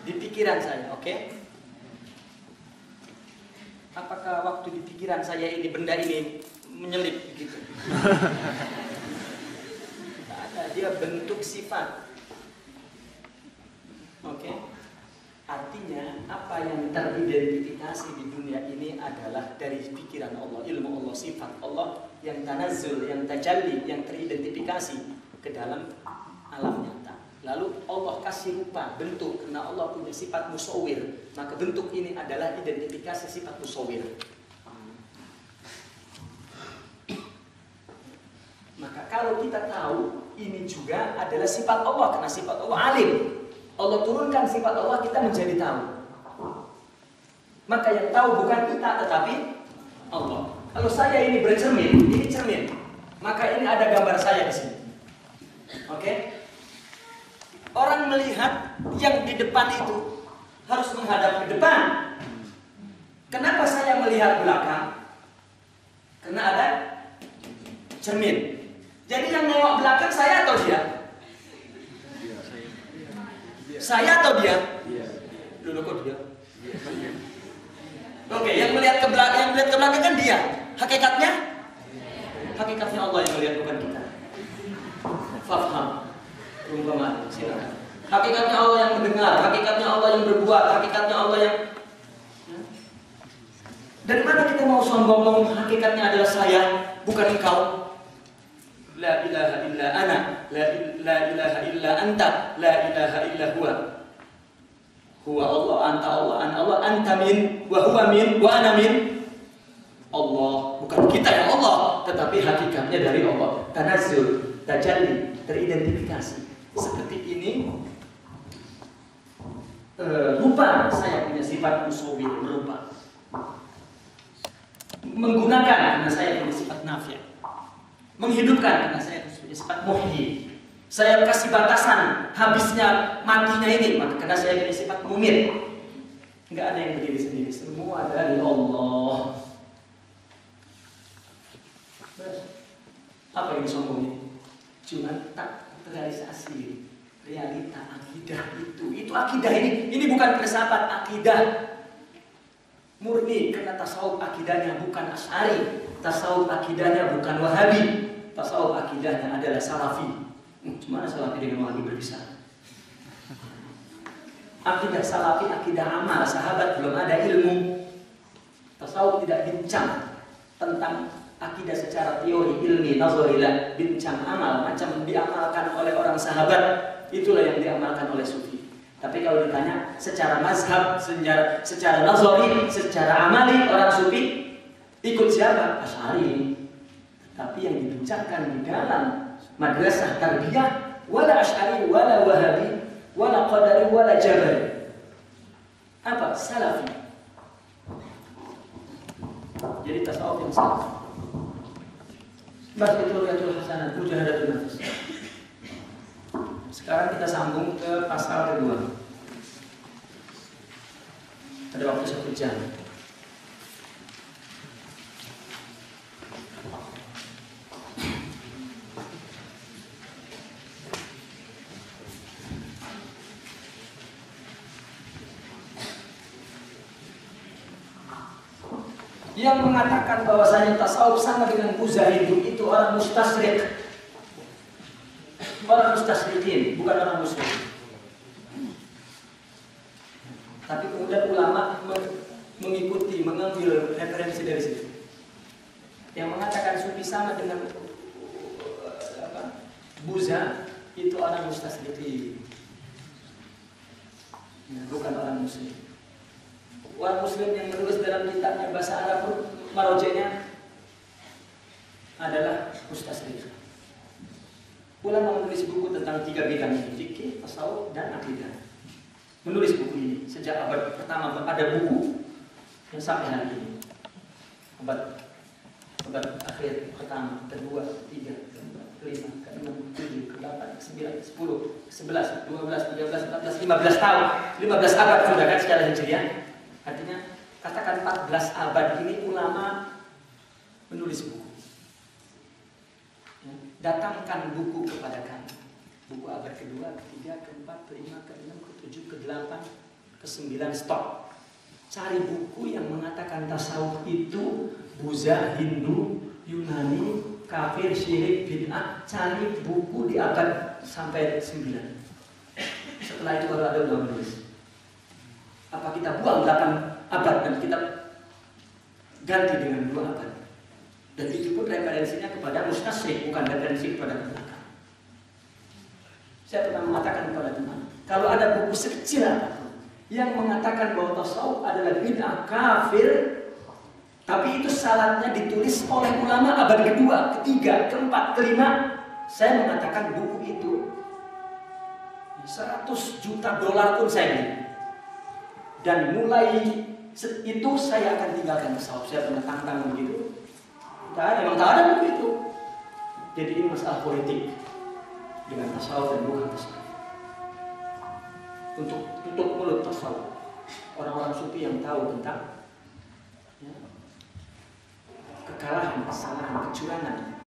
di pikiran saya, oke? Apakah waktu di pikiran saya ini benda ini menyelip gitu? Tidak ada, dia bentuk sifat. Oke? Artinya apa yang teridentifikasi di dunia ini adalah dari pikiran Allah, ilmu Allah, sifat Allah yang tanazzul, yang tajalli, yang teridentifikasi ke dalam alam nyata. Lalu Allah kasih rupa, bentuk, karena Allah punya sifat musawwir, maka bentuk ini adalah identifikasi sifat musawwir. Maka kalau kita tahu ini juga adalah sifat Allah, karena sifat Allah alim, Allah turunkan sifat Allah, kita menjadi tahu. Maka yang tahu bukan kita tetapi Allah. Kalau saya ini bercermin, ini cermin, maka ini ada gambar saya di sini. Oke? Orang melihat yang di depan itu harus menghadap ke depan. Kenapa saya melihat belakang? Karena ada cermin. Jadi yang nengok belakang saya atau dia? Saya atau dia? Dulu kok dia? Oke, yang melihat ke belakang, kan dia. Hakikatnya Allah yang melihat, bukan kita. Faham? Rumpama, silakan. Hakikatnya Allah yang mendengar, hakikatnya Allah yang berbuat, hakikatnya Allah yang. Dari mana kita mau sombong hakikatnya adalah saya, bukan engkau? La ilaha illa ana, la ilaha illa anta, la ilaha illa huwa. Huwa Allah, anta Allah, ana Allah, anta min, wa huwa min, wa ana min. Allah, bukan kita yang Allah, tetapi hakikatnya dari Allah. Tanazzul, tajalli, teridentifikasi. Seperti ini, rupa saya punya sifat musawwir, berupa. Menggunakan karena saya punya sifat nafi'. Menghidupkan karena saya punya sifat muhyi. Saya kasih batasan habisnya matinya ini, maka karena saya punya sifat mumit. Enggak ada yang berdiri sendiri, semua dari Allah. Apa yang sombongnya? Cuma tak realisasi realita akidah itu akidah ini bukan filsafat, akidah murni, karena tasawuf akidahnya bukan Asy'ari, tasawuf akidahnya bukan Wahabi, tasawuf akidahnya adalah Salafi. Cuma Salafi dengan Wahabi berpisah. Akidah Salafi, akidah amal, sahabat belum ada ilmu. Tasawuf tidak bincang tentang akidah secara teori, ilmi, nazarilah, bincang amal, macam diamalkan oleh orang sahabat, itulah yang diamalkan oleh sufi. Tapi kalau ditanya secara mazhab, secara nazari, secara amali, orang sufi ikut siapa? Asy'ari. Tapi yang dibincangkan di dalam madrasah tarbiyah, wala Asy'ari, wala Wahabi, wala Qadari, wala Jabari. Apa? Salafi. Jadi tasawuf yang salafi. Baqiyatul hasanat, mujahadatul nafs. Sekarang kita sambung ke pasal kedua. Ada waktu 1 jam. Yang mengatakan bahwasanya tasawuf sama dengan muzahidun itu orang mustasyrik. Orang mustasyrikin, bukan orang muslim. Tapi kemudian ulama mengikuti, mengambil referensi dari situ. Yang mengatakan sufi sama dengan buza itu orang mustasyrikin. Bukan orang muslim. Orang muslim yang menulis dalam kitabnya bahasa Arab marojenya adalah mustasyrik. Ulama menulis buku tentang 3 bidang ini, fikih, tasawuf, dan akidah. Menulis buku ini sejak abad pertama, ada buku yang sampai hari ini. Abad akhir pertama, kedua, ketiga, keempat, kelima, keenam, ketujuh, ke-8, ke-9, ke-10, ke-11, 12, 13, 14, 15 tahun, 15 abad sudah kan secara hijriah. Artinya katakan 14 abad ini ulama menulis buku. Datangkan buku kepada kami. Buku abad kedua, ketiga, keempat, kelima, keenam, ketujuh, ke-8, ke-9 stop. Cari buku yang mengatakan tasawuf itu Buddha, Hindu, Yunani, kafir, syirik, bid'ah. Cari buku di abad sampai 9. Setelah itu baru ada ulama menulis. Apa kita buang 8 abad dan kita ganti dengan 2 abad? Dan itu pun referensinya kepada mustasrik, bukan referensi kepada belakang. Saya pernah mengatakan kepada teman, kalau ada buku sekecil apapun yang mengatakan bahwa tasawuf adalah bid'ah, kafir, tapi itu syaratnya ditulis oleh ulama abad kedua, ketiga, keempat, kelima, saya mengatakan buku itu $100 juta pun saya beli. Dan mulai itu saya akan tinggalkan tasawuf. Saya pernah tantang begitu. Memang tak ada buku itu. Jadi ini masalah politik dengan tasawuf dan bukan tasawuf. Untuk tutup mulut tasawuf, orang-orang sufi yang tahu tentang kekalahan, kesalahan, kecurangan